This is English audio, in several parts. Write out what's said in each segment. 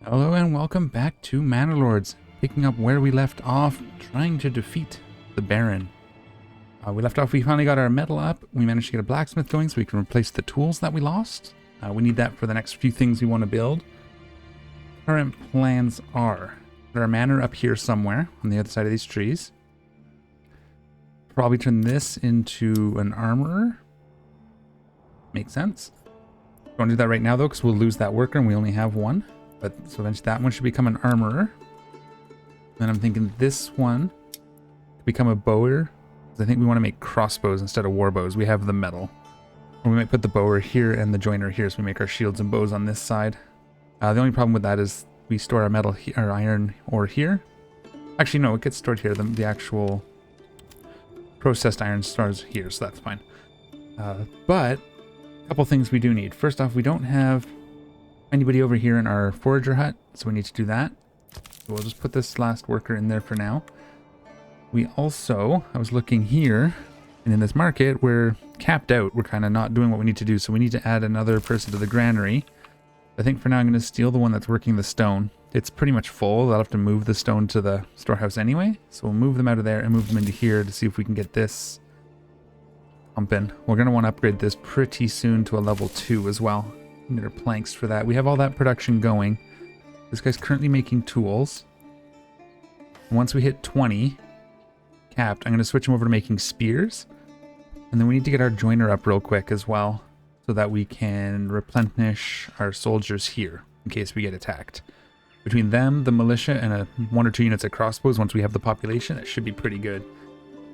Hello and welcome back to Manor Lords, picking up where we left off, trying to defeat the Baron. We left off, we finally got our metal up, we managed to get a blacksmith going so we can replace the tools that we lost. We need that for the next few things we want to build. Current plans are, put our manor up here somewhere on the other side of these trees. Probably turn this into an armorer. Makes sense. Don't do that right now though, because we'll lose that worker and we only have one. But so eventually that one should become an armorer. Then I'm thinking this one could become a bower. I think we want to make crossbows instead of war bows. We have the metal. Or we might put the bower here and the joiner here, so we make our shields and bows on this side. The only problem with that is we store our metal our iron ore here. Actually, no, it gets stored here. The actual processed iron stores here, so that's fine. But a couple things we do need. First off, we don't have anybody over here in our forager hut, so we need to do that. So we'll just put this last worker in there for now. We also, I was looking here, and in this market, we're capped out. We're kind of not doing what we need to do, so we need to add another person to the granary. I think for now I'm going to steal the one that's working the stone. It's pretty much full. I'll have to move the stone to the storehouse anyway, so we'll move them out of there and move them into here to see if we can get this pumping. We're going to want to upgrade this pretty soon to a level 2 as well. Need our planks for that. We have all that production going. This guy's currently making tools. Once we hit 20 capped, I'm going to switch him over to making spears. And then we need to get our joiner up real quick as well, so that we can replenish our soldiers here in case we get attacked. Between them, the militia, and 1 or 2 units of crossbows, once we have the population, that should be pretty good.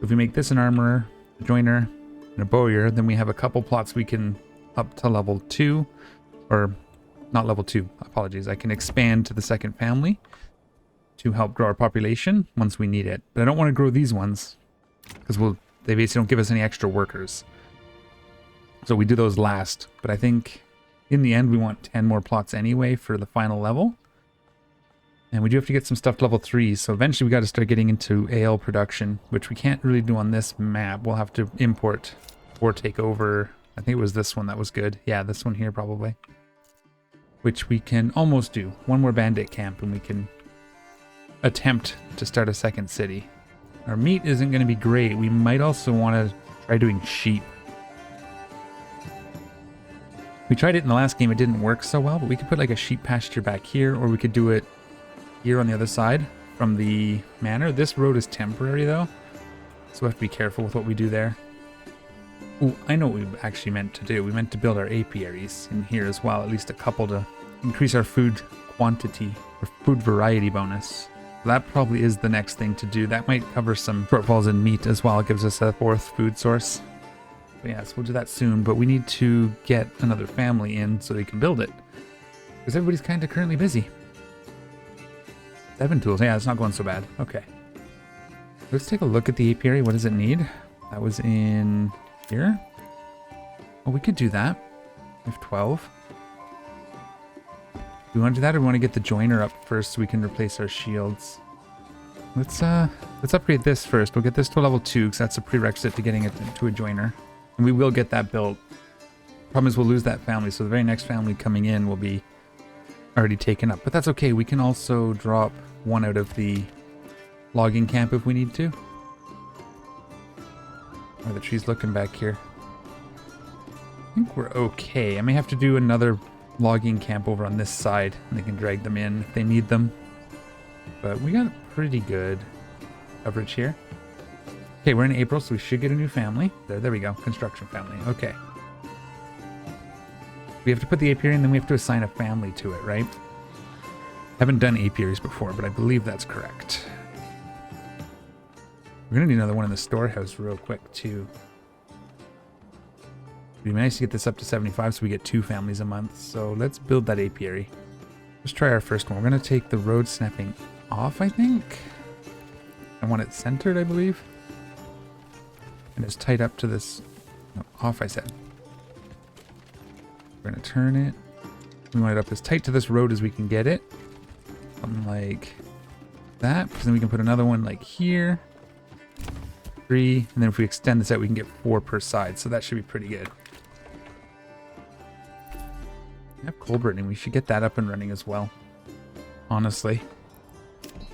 If we make this an armorer, a joiner, and a bowyer, then we have a couple plots we can up to level 2. Or not level 2, apologies. I can expand to the second family to help grow our population once we need it. But I don't want to grow these ones because they basically don't give us any extra workers. So we do those last. But I think in the end we want 10 more plots anyway for the final level. And we do have to get some stuff to level 3. So eventually we got to start getting into ale production, which we can't really do on this map. We'll have to import or take over. I think it was this one that was good. Yeah, this one here probably. Which we can almost do. One more bandit camp and we can attempt to start a second city. Our meat isn't going to be great. We might also want to try doing sheep. We tried it in the last game. It didn't work so well, but we could put like a sheep pasture back here, or we could do it here on the other side from the manor. This road is temporary though, so we have to be careful with what we do there. Ooh, I know what we actually meant to do. We meant to build our apiaries in here as well, at least a couple to increase our food quantity or food variety bonus. That probably is the next thing to do. That might cover some shortfalls in meat as well. It gives us a 4th food source. But yeah, so we'll do that soon. But we need to get another family in so they can build it, because everybody's kind of currently busy. 7 tools. Yeah, it's not going so bad. Okay. Let's take a look at the apiary. What does it need? That was in here. Oh, we could do that. We have 12. Do we want to do that, or do we want to get the joiner up first so we can replace our shields? Let's upgrade this first. We'll get this to a level 2 because that's a prerequisite to getting it to a joiner. And we will get that built. Problem is we'll lose that family, so the very next family coming in will be already taken up. But that's okay. We can also drop one out of the logging camp if we need to. How are the trees looking back here? I think we're okay. I may have to do another logging camp over on this side, and they can drag them in if they need them. But we got pretty good coverage here. Okay, we're in April, so we should get a new family. There we go. Construction family. Okay. We have to put the apiary, and then we have to assign a family to it, right? Haven't done apiaries before, but I believe that's correct. We're going to need another one in the storehouse real quick, too. It'd be nice to get this up to 75 so we get 2 families a month. So let's build that apiary. Let's try our first one. We're going to take the road snapping off, I think. I want it centered, I believe. And it's tied up to this... No, off, I said. We're going to turn it. We want it up as tight to this road as we can get it. Something like that. Because then we can put another one like here. 3, and then if we extend this out, we can get 4 per side, so that should be pretty good. We have coal burning. We should get that up and running as well. honestly.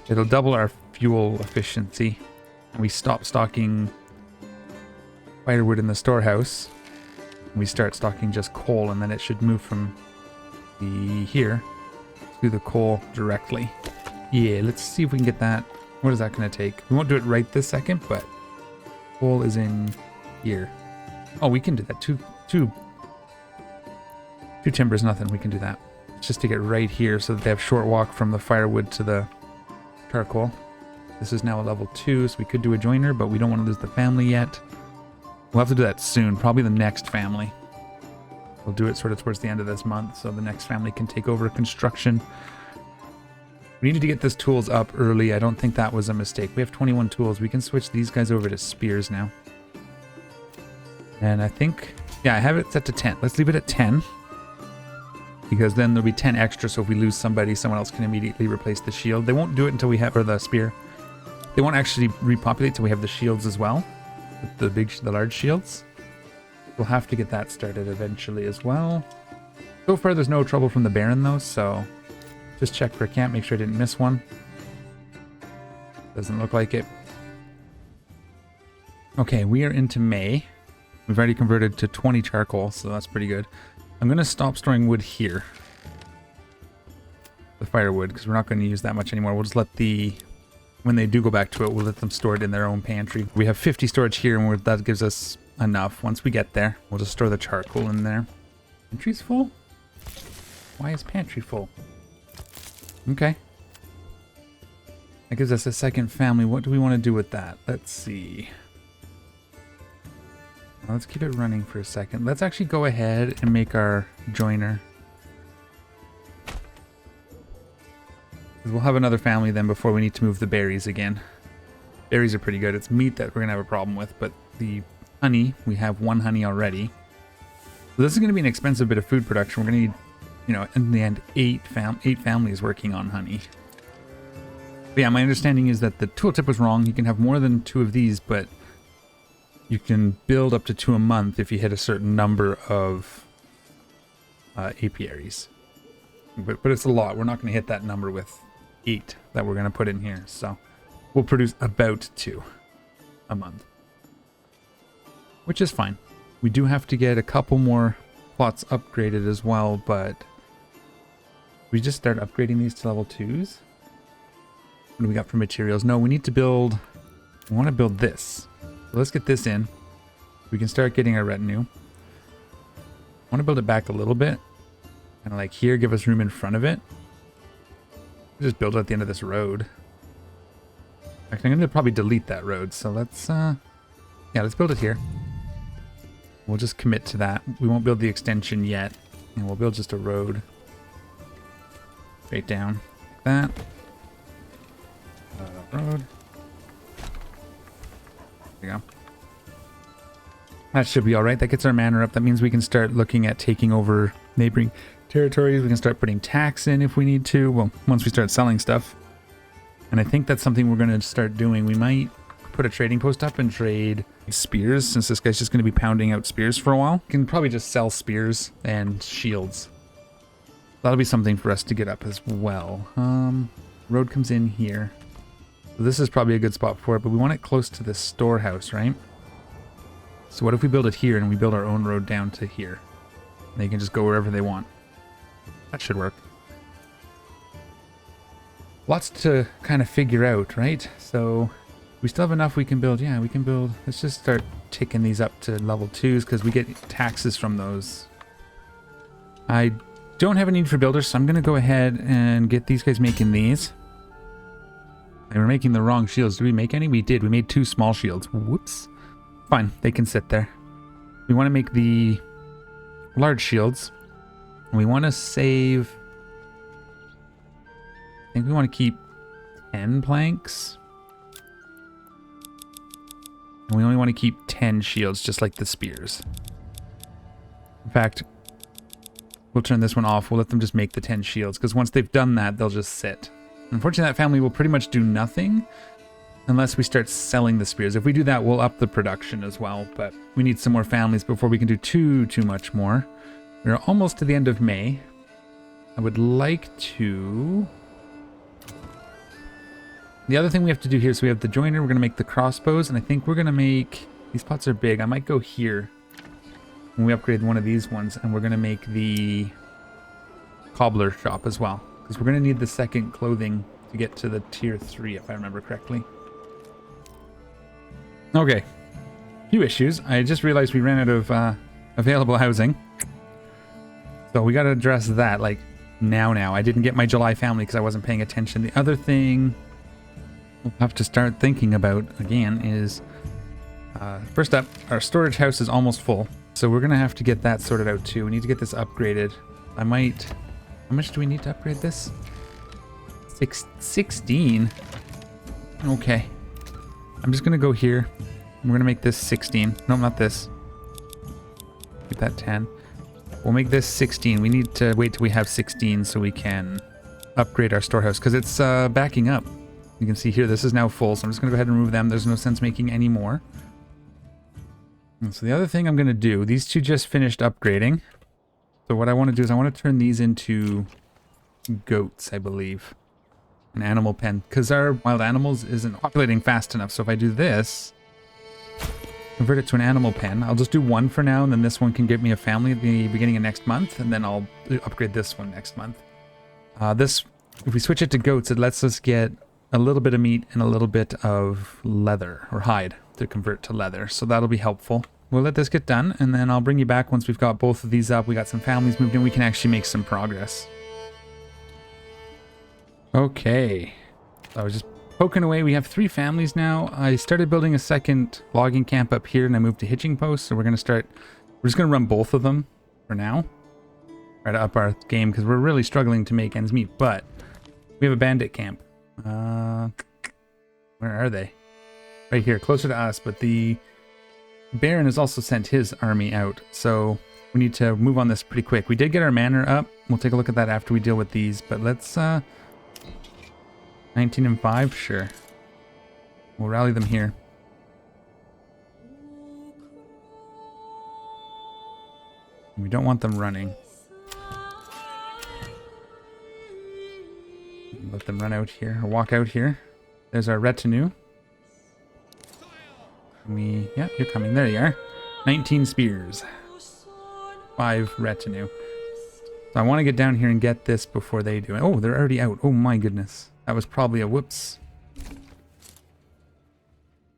It'll double our fuel efficiency. And we stop stocking firewood in the storehouse. We start stocking just coal, and then it should move from the here to the coal directly. Yeah, let's see if we can get that. What is that going to take? We won't do it right this second, but coal is in here. Oh, we can do that. Two timbers, nothing. We can do that. It's just to get right here so that they have short walk from the firewood to the charcoal. This is now a level 2, so we could do a joiner, but we don't want to lose the family yet. We'll have to do that soon, probably the next family. We'll do it sort of towards the end of this month, so the next family can take over construction. We needed to get this tools up early. I don't think that was a mistake. We have 21 tools. We can switch these guys over to spears now. And I think, yeah, I have it set to 10. Let's leave it at 10. Because then there'll be 10 extra, so if we lose somebody, someone else can immediately replace the shield. They won't do it until we have, or the spear. They won't actually repopulate until we have the shields as well. The large shields. We'll have to get that started eventually as well. So far there's no trouble from the Baron though, so just check for a camp, make sure I didn't miss one. Doesn't look like it. Okay, we are into May. We've already converted to 20 charcoal, so that's pretty good. I'm going to stop storing wood here. The firewood, because we're not going to use that much anymore. We'll just let the... When they do go back to it, we'll let them store it in their own pantry. We have 50 storage here, and that gives us enough. Once we get there, we'll just store the charcoal in there. Pantry's full? Why is pantry full? Okay. That gives us a second family. What do we want to do with that? Let's see. Let's keep it running for a second. Let's actually go ahead and make our joiner. We'll have another family then before we need to move the berries again. Berries are pretty good. It's meat that we're going to have a problem with, but the honey, we have 1 honey already. So this is going to be an expensive bit of food production. We're going to need, you know, in the end, 8 families working on honey. But yeah, my understanding is that the tooltip was wrong. You can have more than 2 of these, but you can build up to 2 a month if you hit a certain number of apiaries. But it's a lot. We're not going to hit that number with 8 that we're going to put in here. So we'll produce about 2 a month, which is fine. We do have to get a couple more plots upgraded as well, but we just start upgrading these to level 2s. What do we got for materials? No, we need to build... We want to build this. So let's get this in. We can start getting our retinue. I want to build it back a little bit. Kind of like here, give us room in front of it. Just build it at the end of this road. Actually, I'm going to probably delete that road. So let's, yeah, let's build it here. We'll just commit to that. We won't build the extension yet. And we'll build just a road. Straight down. Like that. Road. There you go. That should be alright. That gets our manor up. That means we can start looking at taking over neighboring territories. We can start putting tax in if we need to. Well, once we start selling stuff. And I think that's something we're going to start doing. We might put a trading post up and trade spears, since this guy's just going to be pounding out spears for a while. We can probably just sell spears and shields. That'll be something for us to get up as well. Road comes in here. So this is probably a good spot for it, but we want it close to the storehouse, right? So what if we build it here and we build our own road down to here? They can just go wherever they want. That should work. Lots to kind of figure out, right? So we still have enough we can build. Yeah, we can build. Let's just start ticking these up to level 2s because we get taxes from those. I don't have a need for builders, so I'm going to go ahead and get these guys making these. They were making the wrong shields. Did we make any? We did. We made 2 small shields. Whoops. Fine. They can sit there. We want to make the large shields. And we want to save... I think we want to keep 10 planks. And we only want to keep 10 shields, just like the spears. In fact, we'll turn this one off. We'll let them just make the 10 shields, because once they've done that, they'll just sit. Unfortunately, that family will pretty much do nothing unless we start selling the spears. If we do that, we'll up the production as well, but we need some more families before we can do too much more. We're almost to the end of May. I would like to The other thing we have to do here, so we have the joiner, we're going to make the crossbows, and I think we're going to make... These pots are big. I might go here when we upgrade one of these ones, and we're going to make the cobbler shop as well. Because we're going to need the second clothing to get to the tier 3, if I remember correctly. Okay. Few issues. I just realized we ran out of available housing. So we got to address that, like, now. I didn't get my July family because I wasn't paying attention. The other thing we'll have to start thinking about, again, is... first up, our storage house is almost full. So we're going to have to get that sorted out too. We need to get this upgraded. I might... How much do we need to upgrade this? 16? Okay. I'm just going to go here. We're going to make this 16. No, not this. Get that 10. We'll make this 16. We need to wait till we have 16 so we can upgrade our storehouse. Because it's backing up. You can see here, this is now full. So I'm just going to go ahead and remove them. There's no sense making any more. And so the other thing I'm going to do, these two just finished upgrading. So what I want to do is I want to turn these into goats, I believe. An animal pen. Because our wild animals isn't populating fast enough. So if I do this, convert it to an animal pen. I'll just do one for now, and then this one can give me a family at the beginning of next month. And then I'll upgrade this one next month. If we switch it to goats, it lets us get a little bit of meat and a little bit of leather or hide to convert to leather. So that'll be helpful. We'll let this get done, and then I'll bring you back once we've got both of these up. We got some families moved in. We can actually make some progress. Okay. So I was just poking away. We have 3 families now. I started building a second logging camp up here, and I moved to hitching posts. So we're just going to run both of them for now. Try to up our game because we're really struggling to make ends meet. But we have a bandit camp. Where are they? Right here, closer to us, but the Baron has also sent his army out, so we need to move on this pretty quick. We did get our manor up. We'll take a look at that after we deal with these, but let's 19 and 5, sure. We'll rally them here. We don't want them running. Let them run out here, or walk out here. There's our retinue. Yeah, you're coming. There you are. 19 spears. 5 retinue. So I want to get down here and get this before they do it. Oh, they're already out. Oh my goodness. That was probably a whoops.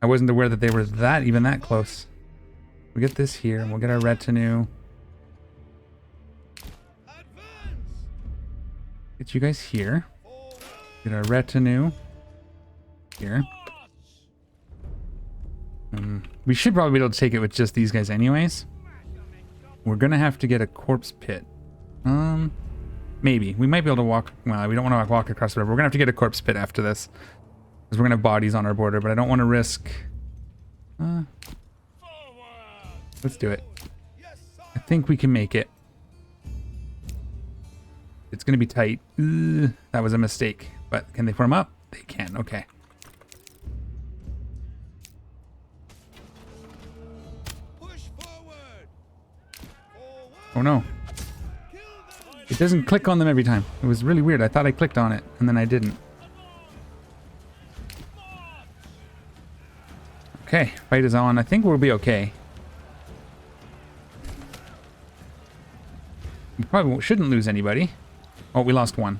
I wasn't aware that they were even that close. We get this here, and we'll get our retinue. Get you guys here. Get our retinue here. We should probably be able to take it with just these guys anyways. We're going to have to get a corpse pit. Maybe. We might be able to walk... Well, we don't want to walk across the river. We're going to have to get a corpse pit after this. Because we're going to have bodies on our border, but I don't want to risk... let's do it. I think we can make it. It's going to be tight. That was a mistake. But can they form up? They can. Okay. Oh no. It doesn't click on them every time. It was really weird. I thought I clicked on it, and then I didn't. Okay, fight is on. I think we'll be okay. We probably shouldn't lose anybody. Oh, we lost one.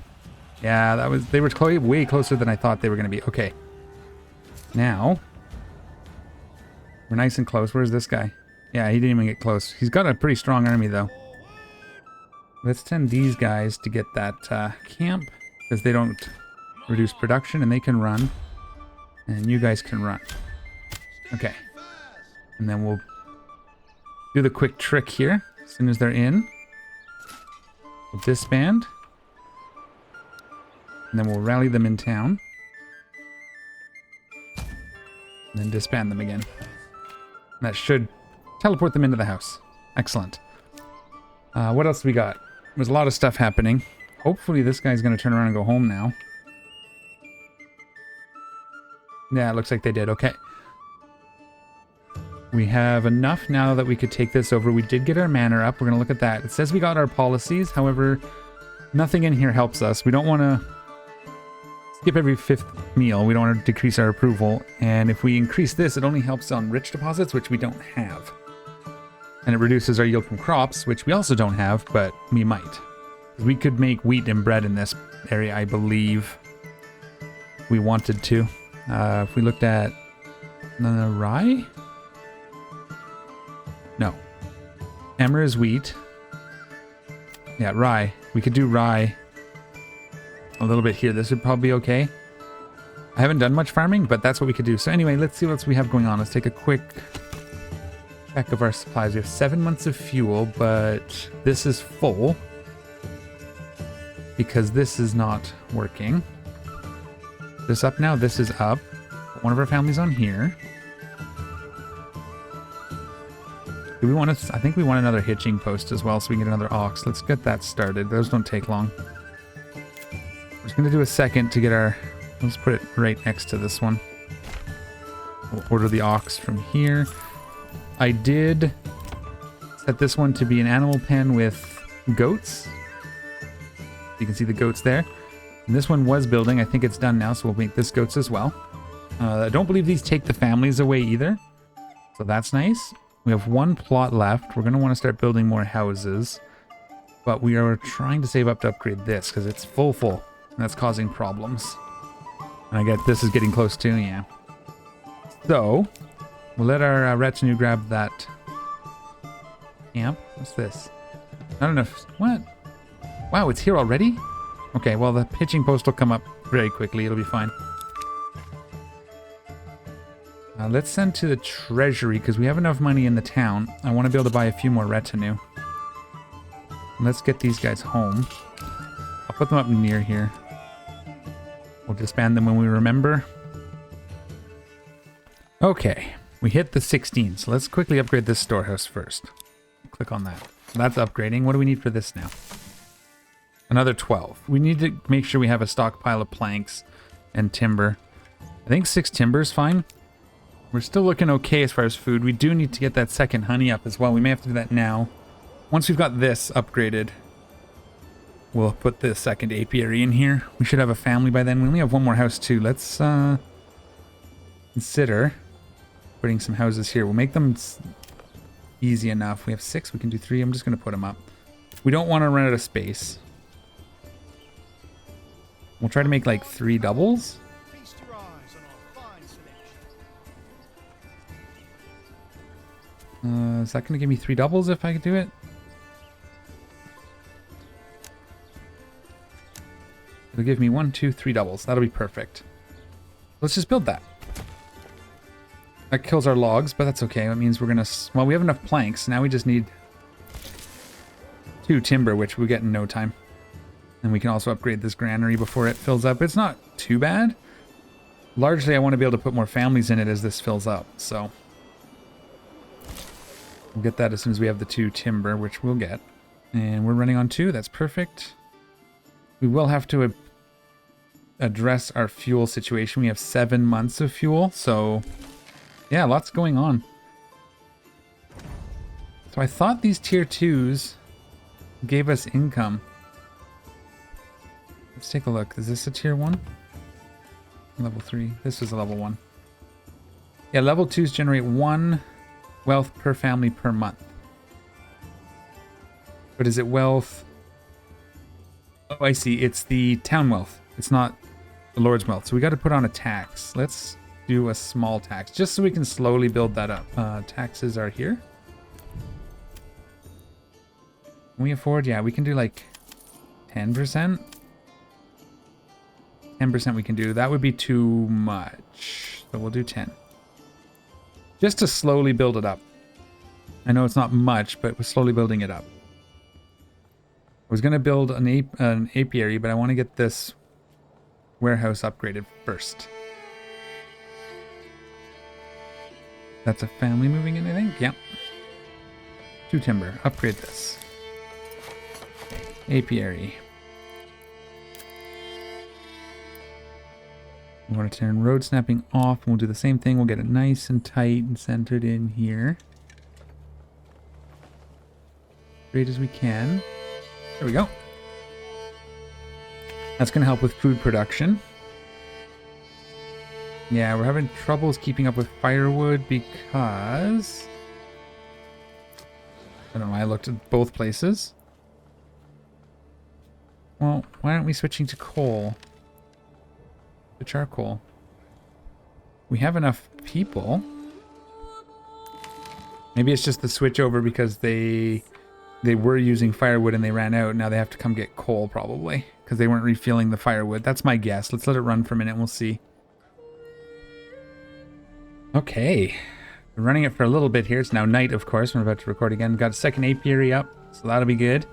Yeah, they were way closer than I thought they were going to be. Okay. Now, we're nice and close. Where's this guy? Yeah, he didn't even get close. He's got a pretty strong army, though. Let's send these guys to get that camp, because they don't reduce production, and they can run. And you guys can run. Okay. And then we'll do the quick trick here. As soon as they're in, we'll disband. And then we'll rally them in town. And then disband them again. That should teleport them into the house. Excellent. What else we got? There's a lot of stuff happening. Hopefully this guy's going to turn around and go home now. Yeah, it looks like they did. Okay. We have enough now that we could take this over. We did get our manor up. We're going to look at that. It says we got our policies. However, nothing in here helps us. We don't want to skip every 5th meal. We don't want to decrease our approval. And if we increase this, it only helps on rich deposits, which we don't have. And it reduces our yield from crops, which we also don't have, but we might. We could make wheat and bread in this area, I believe. We wanted to. If we looked at rye? No. Emmer is wheat. Yeah, rye. We could do rye a little bit here. This would probably be okay. I haven't done much farming, but that's what we could do. So anyway, let's see what else we have going on. Let's take a quick check of our supplies. We have 7 months of fuel, but this is full because this is not working. This up now, this is up. One of our families on here. Do we want to? I think we want another hitching post as well, so we can get another ox. Let's get that started. Those don't take long. We're just going to do a second to get our... Let's put it right next to this one. We'll order the ox from here. I did set this one to be an animal pen with goats. You can see the goats there. And this one was building. I think it's done now, so we'll make this goats as well. I don't believe these take the families away either. So that's nice. We have 1 plot left. We're going to want to start building more houses. But we are trying to save up to upgrade this because it's full. And that's causing problems. And I get this is getting close to, yeah. So, we'll let our retinue grab that camp. What's this? I don't know if... What? Wow, it's here already? Okay, well, the pitching post will come up very quickly. It'll be fine. Let's send to the treasury because we have enough money in the town. I want to be able to buy a few more retinue. Let's get these guys home. I'll put them up near here. We'll disband them when we remember. Okay, we hit the 16, so let's quickly upgrade this storehouse first. Click on that. So that's upgrading. What do we need for this now? Another 12. We need to make sure we have a stockpile of planks and timber. I think 6 timber is fine. We're still looking okay as far as food. We do need to get that second honey up as well. We may have to do that now. Once we've got this upgraded, we'll put the second apiary in here. We should have a family by then. We only have 1 more house too. Let's consider putting some houses here. We'll make them easy enough. We have 6. We can do 3. I'm just going to put them up. We don't want to run out of space. We'll try to make like 3 doubles. Is that going to give me 3 doubles if I could do it? It'll give me 1, 2, 3 doubles. That'll be perfect. Let's just build that. That kills our logs, but that's okay. That means we're going to... Well, we have enough planks. Now we just need 2 timber, which we'll get in no time. And we can also upgrade this granary before it fills up. It's not too bad. Largely, I want to be able to put more families in it as this fills up, so... We'll get that as soon as we have the 2 timber, which we'll get. And we're running on 2. That's perfect. We will have to address our fuel situation. We have 7 months of fuel, so... Yeah, lots going on. So I thought these tier 2s gave us income. Let's take a look. Is this a tier 1? Level 3. This is a level 1. Yeah, level 2s generate 1 wealth per family per month. But is it wealth? Oh, I see. It's the town wealth. It's not the Lord's wealth. So we got to put on a tax. Let's do a small tax just so we can slowly build that up. Taxes are here. Can we afford? Yeah, we can do like 10%. 10% we can do. That would be too much. So we'll do 10. Just to slowly build it up. I know it's not much, but we're slowly building it up. I was going to build an apiary, but I want to get this warehouse upgraded first. That's a family moving in, I think. Yeah. 2 timber. Upgrade this. Apiary. We want to turn road snapping off, and we'll do the same thing. We'll get it nice and tight and centered in here. Great as we can. There we go. That's going to help with food production. Yeah, we're having troubles keeping up with firewood because... I don't know, I looked at both places. Well, why aren't we switching to coal? To charcoal. We have enough people. Maybe it's just the switch over because they were using firewood and they ran out. Now they have to come get coal probably because they weren't refilling the firewood. That's my guess. Let's let it run for a minute and we'll see. Okay. We're running it for a little bit here. It's now night, of course. We're about to record again. Got a second apiary up, so that'll be good.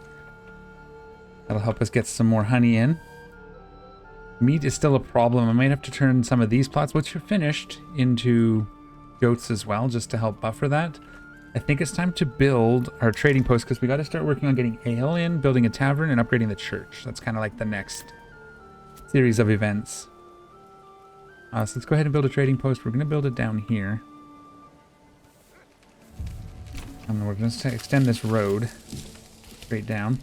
That'll help us get some more honey in. Meat is still a problem. I might have to turn some of these plots, which are finished, into goats as well, just to help buffer that. I think it's time to build our trading post because we got to start working on getting ale in, building a tavern, and upgrading the church. That's kind of like the next series of events. So let's go ahead and build a trading post. We're going to build it down here. And we're going to extend this road straight down.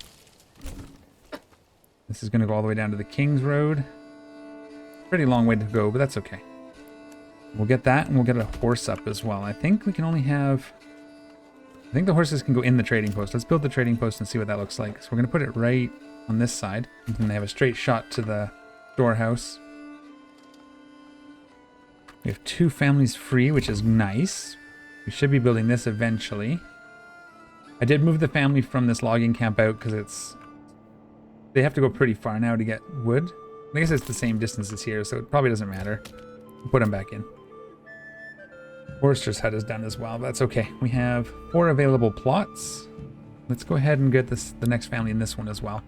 This is going to go all the way down to the King's Road. Pretty long way to go, but that's okay. We'll get that, and we'll get a horse up as well. I think we can only have... I think the horses can go in the trading post. Let's build the trading post and see what that looks like. So we're going to put it right on this side. And then they have a straight shot to the storehouse. We have 2 families free, which is nice. We should be building this eventually. I did move the family from this logging camp out because it's... They have to go pretty far now to get wood. I guess it's the same distance as here, so it probably doesn't matter. We'll put them back in. Forrester's hut is done as well, but that's okay. We have 4 available plots. Let's go ahead and get the next family in this one as well.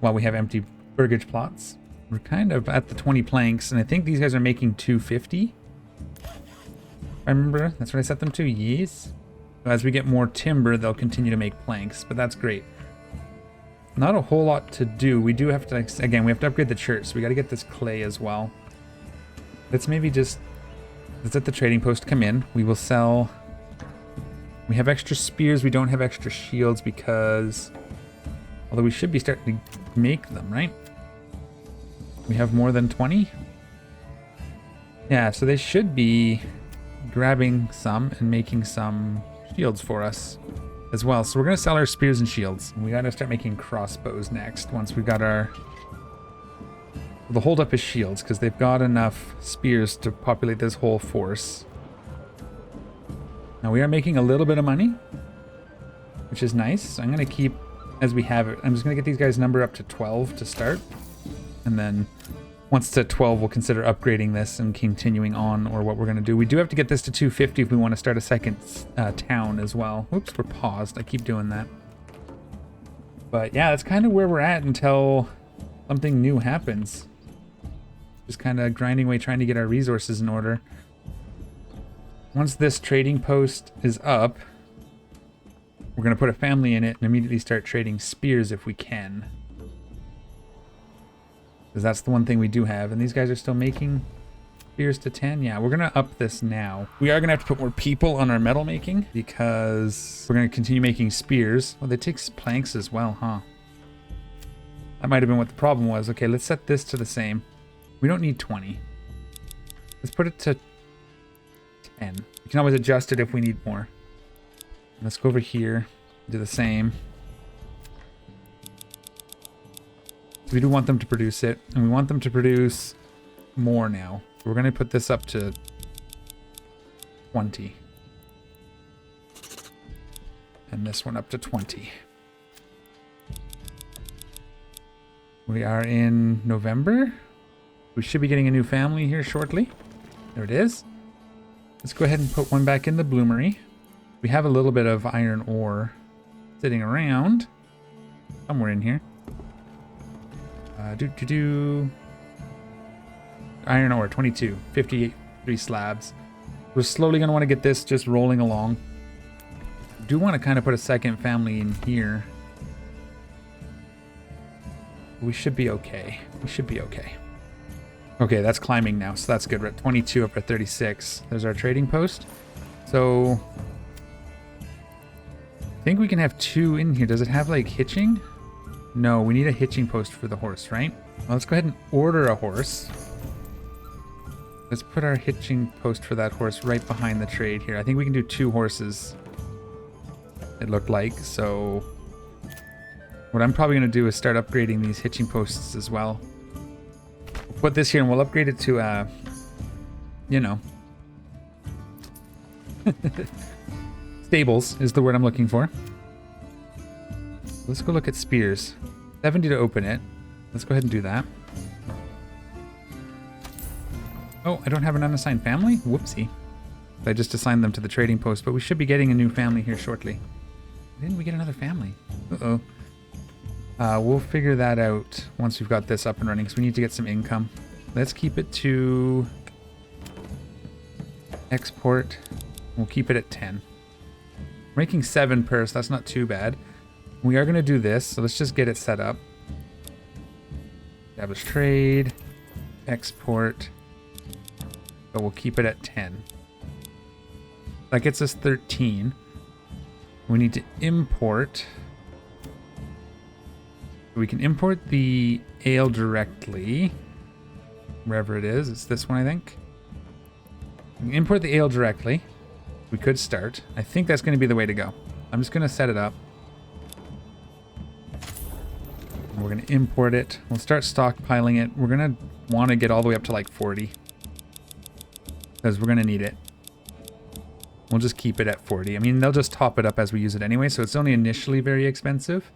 While we have empty burgage plots. We're kind of at the 20 planks, and I think these guys are making 250. I remember, that's what I set them to, yes. So as we get more timber, they'll continue to make planks, but that's great. Not a whole lot to do. We do have to, again, we have to upgrade the church, so we got to get this clay as well. Let's maybe just... Let's let the trading post come in. We will sell... We have extra spears. We don't have extra shields because... Although we should be starting to make them, right? We have more than 20? Yeah, so they should be grabbing some and making some shields for us as well. So we're going to sell our spears and shields. We got to start making crossbows next once we got our... The holdup is shields, because they've got enough spears to populate this whole force. Now we are making a little bit of money, which is nice. So I'm going to keep as we have it. I'm just going to get these guys' number up to 12 to start. And then once it's at 12, we'll consider upgrading this and continuing on, or what we're going to do. We do have to get this to 250 if we want to start a second town as well. Oops, we're paused. I keep doing that. But yeah, that's kind of where we're at until something new happens. Just kind of grinding away, trying to get our resources in order. Once this trading post is up, we're going to put a family in it and immediately start trading spears if we can. Because that's the one thing we do have. And these guys are still making spears to 10. Yeah, we're going to up this now. We are going to have to put more people on our metal making because we're going to continue making spears. Well, they take planks as well, huh? That might have been what the problem was. Okay, let's set this to the same. We don't need 20. Let's put it to 10. You can always adjust it if we need more. Let's go over here, do the same. So we do want them to produce it, and we want them to produce more now. We're going to put this up to 20. And this one up to 20. We are in November. We should be getting a new family here shortly. There it is. Let's go ahead and put one back in the bloomery. We have a little bit of iron ore sitting around somewhere in here. Iron ore, 22, 53 slabs. We're slowly going to want to get this just rolling along. I do want to kind of put a second family in here. We should be okay. We should be okay. Okay, that's climbing now, so that's good. We're at 22 up at 36. There's our trading post. So I think we can have 2 in here. Does it have like hitching? No, we need a hitching post for the horse, right? Well, let's go ahead and order a horse. Let's put our hitching post for that horse right behind the trade here. I think we can do 2 horses, it looked like. So what I'm probably going to do is start upgrading these hitching posts as well. We'll put this here and we'll upgrade it to, you know, stables is the word I'm looking for. Let's go look at spears. 70 to open it. Let's go ahead and do that. Oh, I don't have an unassigned family? Whoopsie. I just assigned them to the trading post, but we should be getting a new family here shortly. Didn't we get another family? Uh-oh. We'll figure that out once we've got this up and running, because we need to get some income. Let's keep it to export. We'll keep it at 10. We're making 7 per, so that's not too bad. We are going to do this, so let's just get it set up. Establish trade, export, but we'll keep it at 10. That gets us 13. We need to import. We can import the ale directly, wherever it is. It's this one, I think. We can import the ale directly. We could start. I think that's going to be the way to go. I'm just going to set it up. We're going to import it. We'll start stockpiling it. We're going to want to get all the way up to like 40. Because we're going to need it. We'll just keep it at 40. I mean, they'll just top it up as we use it anyway, so it's only initially very expensive.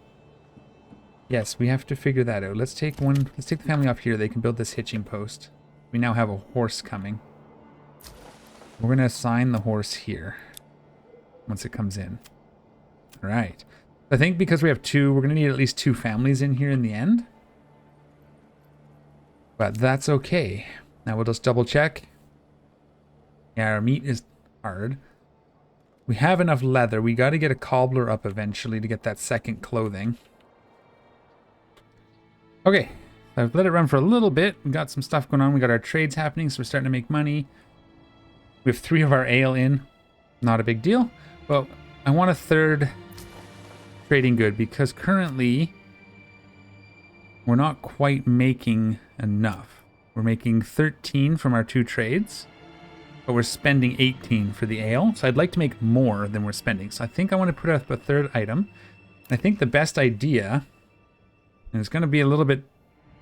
Yes, we have to figure that out. Let's take the family off here. They can build this hitching post. We now have a horse coming. We're going to assign the horse here once it comes in. All right. I think because we have 2, we're going to need at least 2 families in here in the end. But that's okay. Now we'll just double check. Yeah, our meat is hard. We have enough leather. We got to get a cobbler up eventually to get that second clothing. Okay. I've let it run for a little bit. We got some stuff going on. We got our trades happening, so we're starting to make money. We have 3 of our ale in. Not a big deal. But I want a 3rd trading good because currently we're not quite making enough. We're making 13 from our 2 trades, but we're spending 18 for the ale. So I'd like to make more than we're spending. So I think I want to put up a 3rd item. I think the best idea, and it's going to be a little bit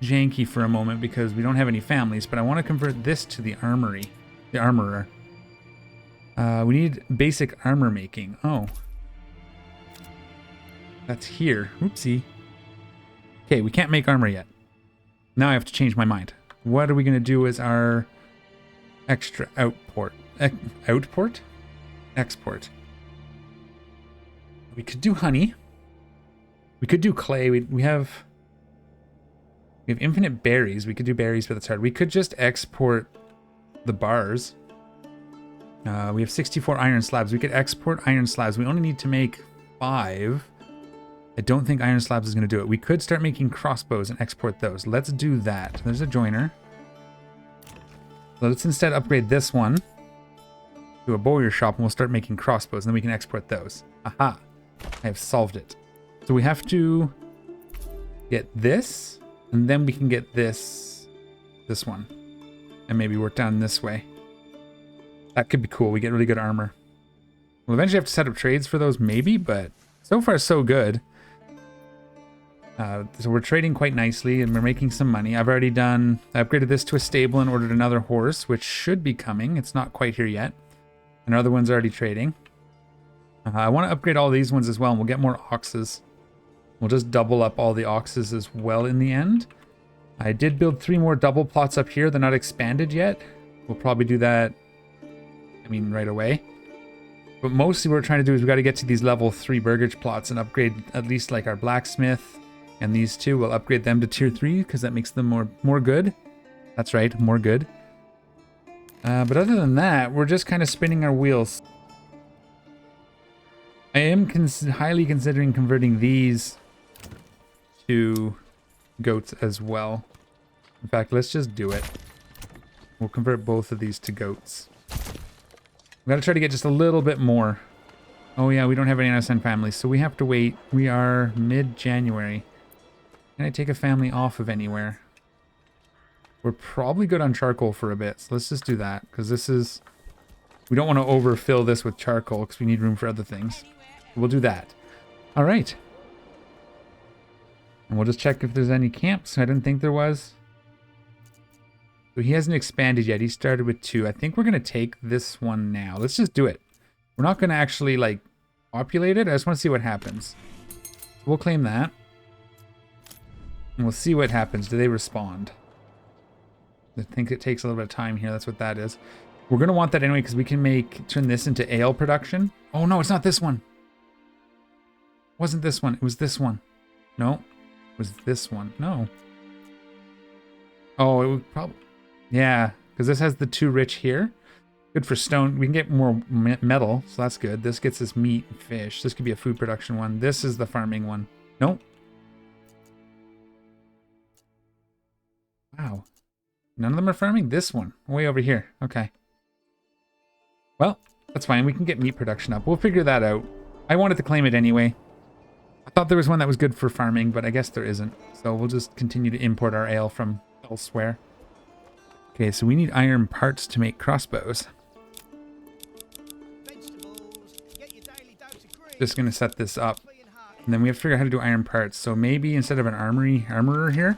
janky for a moment because we don't have any families, but I want to convert this to the armory, the armorer. We need basic armor making. Oh. That's here. Oopsie. Okay, we can't make armor yet. Now I have to change my mind. What are we going to do as our extra outport? Outport? Export. We could do honey. We could do clay. We have infinite berries. We could do berries, but that's hard. We could just export the bars. We have 64 iron slabs. We could export iron slabs. We only need to make 5. I don't think iron slabs is going to do it. We could start making crossbows and export those. Let's do that. There's a joiner. Let's instead upgrade this one to a bowyer shop and we'll start making crossbows and then we can export those. Aha! I have solved it. So we have to get this and then we can get this one and maybe work down this way. That could be cool. We get really good armor. We'll eventually have to set up trades for those maybe, but so far so good. So we're trading quite nicely and we're making some money. I've already I upgraded this to a stable and ordered another horse, which should be coming. It's not quite here yet. And our other one's already trading. I want to upgrade all these ones as well and we'll get more oxes. We'll just double up all the oxes as well in the end. I did build 3 more double plots up here. They're not expanded yet. We'll probably do that, I mean, right away. But mostly what we're trying to do is we got to get to these level 3 burgage plots and upgrade at least like our blacksmith. And these 2, we'll upgrade them to tier 3 because that makes them more good. That's right, more good. But other than that, we're just kind of spinning our wheels. I am highly considering converting these to goats as well. In fact, let's just do it. We'll convert both of these to goats. We got to try to get just a little bit more. Oh yeah, we don't have any unassigned families, so we have to wait. We are mid-January. Can I take a family off of anywhere? We're probably good on charcoal for a bit. So let's just do that. Because this is... We don't want to overfill this with charcoal because we need room for other things. We'll do that. All right. And we'll just check if there's any camps. I didn't think there was. So he hasn't expanded yet. He started with 2. I think we're going to take this one now. Let's just do it. We're not going to actually, like, populate it. I just want to see what happens. We'll claim that. And we'll see what happens. Do they respond? I think it takes a little bit of time here. That's what that is. We're going to want that anyway because we can turn this into ale production. Oh, no, it's not this one. It wasn't this one. It was this one. No. It was this one. No. Oh, it would probably... Yeah, because this has the 2 rich here. Good for stone. We can get more metal, so that's good. This gets us meat and fish. This could be a food production one. This is the farming one. Nope. Wow. None of them are farming? This one. Way over here. Okay. Well, that's fine. We can get meat production up. We'll figure that out. I wanted to claim it anyway. I thought there was one that was good for farming, but I guess there isn't. So we'll just continue to import our ale from elsewhere. Okay, so we need iron parts to make crossbows. Just going to set this up. And then we have to figure out how to do iron parts. So maybe instead of an armorer here,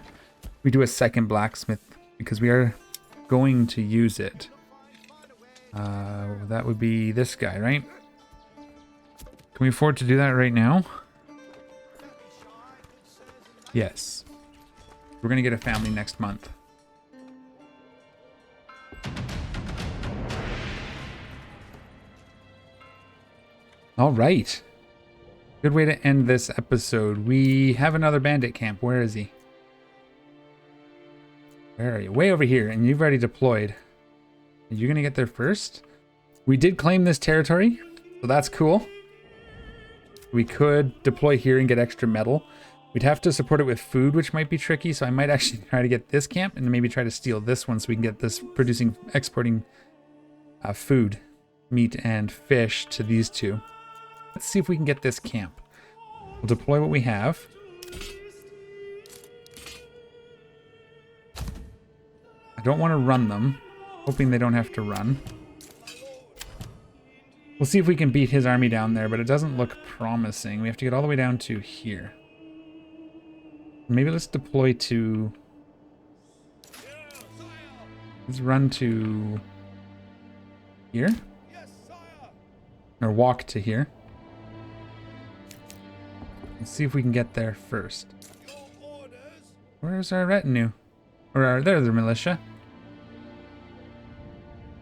we do a second blacksmith. Because we are going to use it. That would be this guy, right? Can we afford to do that right now? Yes. We're going to get a family next month. All right. Good way to end this episode. We have another bandit camp. Where is he? Where are you? Way over here, and you've already deployed. Are you going to get there first? We did claim this territory, so that's cool. We could deploy here and get extra metal. We'd have to support it with food, which might be tricky, so I might actually try to get this camp and maybe try to steal this one so we can get this exporting food, meat, and fish to these 2. Let's see if we can get this camp. We'll deploy what we have. I don't want to run them, hoping they don't have to run. We'll see if we can beat his army down there, but it doesn't look promising. We have to get all the way down to here. Maybe let's deploy to... Let's run to... here? Or walk to here. Let's see if we can get there first. Where's our retinue? Or there's the militia.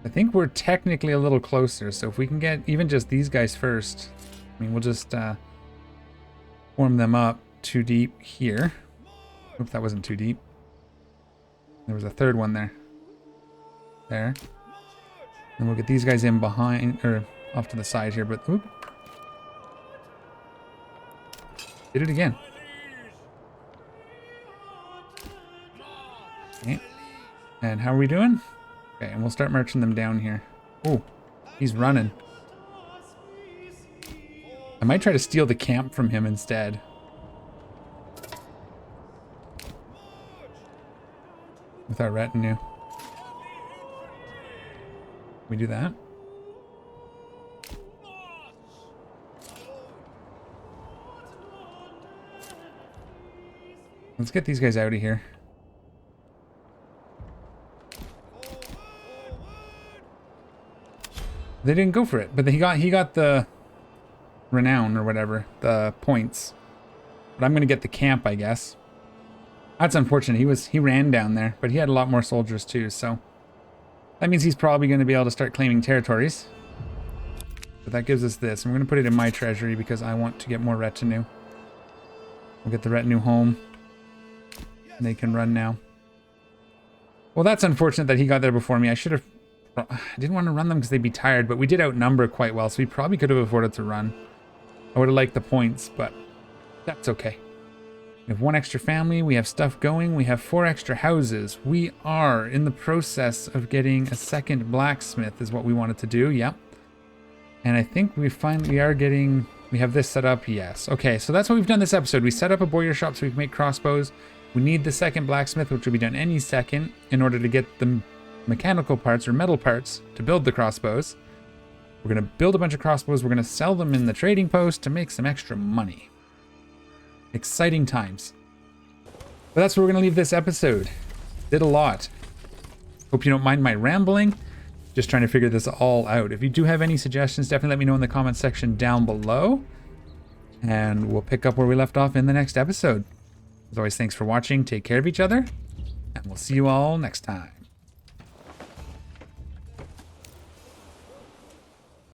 I think we're technically a little closer, so if we can get even just these guys first, I mean, we'll just form them up 2 deep here. Oops, that wasn't too deep. There was a third one there. There. And we'll get these guys in behind, or off to the side here, but oop. Did it again. Okay. And how are we doing? Okay, and we'll start marching them down here. Oh, he's running. I might try to steal the camp from him instead. With our retinue. We do that? Let's get these guys out of here. They didn't go for it, but he got the renown or whatever, the points. But I'm gonna get the camp, I guess. That's unfortunate. He ran down there, but he had a lot more soldiers too, so that means he's probably gonna be able to start claiming territories. But that gives us this. I'm gonna put it in my treasury because I want to get more retinue. We'll get the retinue home. And they can run now. Well, that's unfortunate that he got there before me. I didn't want to run them because they'd be tired, but we did outnumber quite well, so we probably could have afforded to run. I would have liked the points, but that's okay. We have 1 extra family, we have stuff going, we have 4 extra houses. We are in the process of getting a second blacksmith is what we wanted to do, yep. And I think we have this set up, yes. Okay, so that's what we've done this episode. We set up a boyar shop so we can make crossbows. We need the second blacksmith, which will be done any second, in order to get the mechanical parts or metal parts to build the crossbows. We're going to build a bunch of crossbows. We're going to sell them in the trading post to make some extra money. Exciting times. But that's where we're going to leave this episode. Did a lot. Hope you don't mind my rambling. Just trying to figure this all out. If you do have any suggestions, definitely let me know in the comment section down below. And we'll pick up where we left off in the next episode. As always, thanks for watching. Take care of each other. And we'll see you all next time.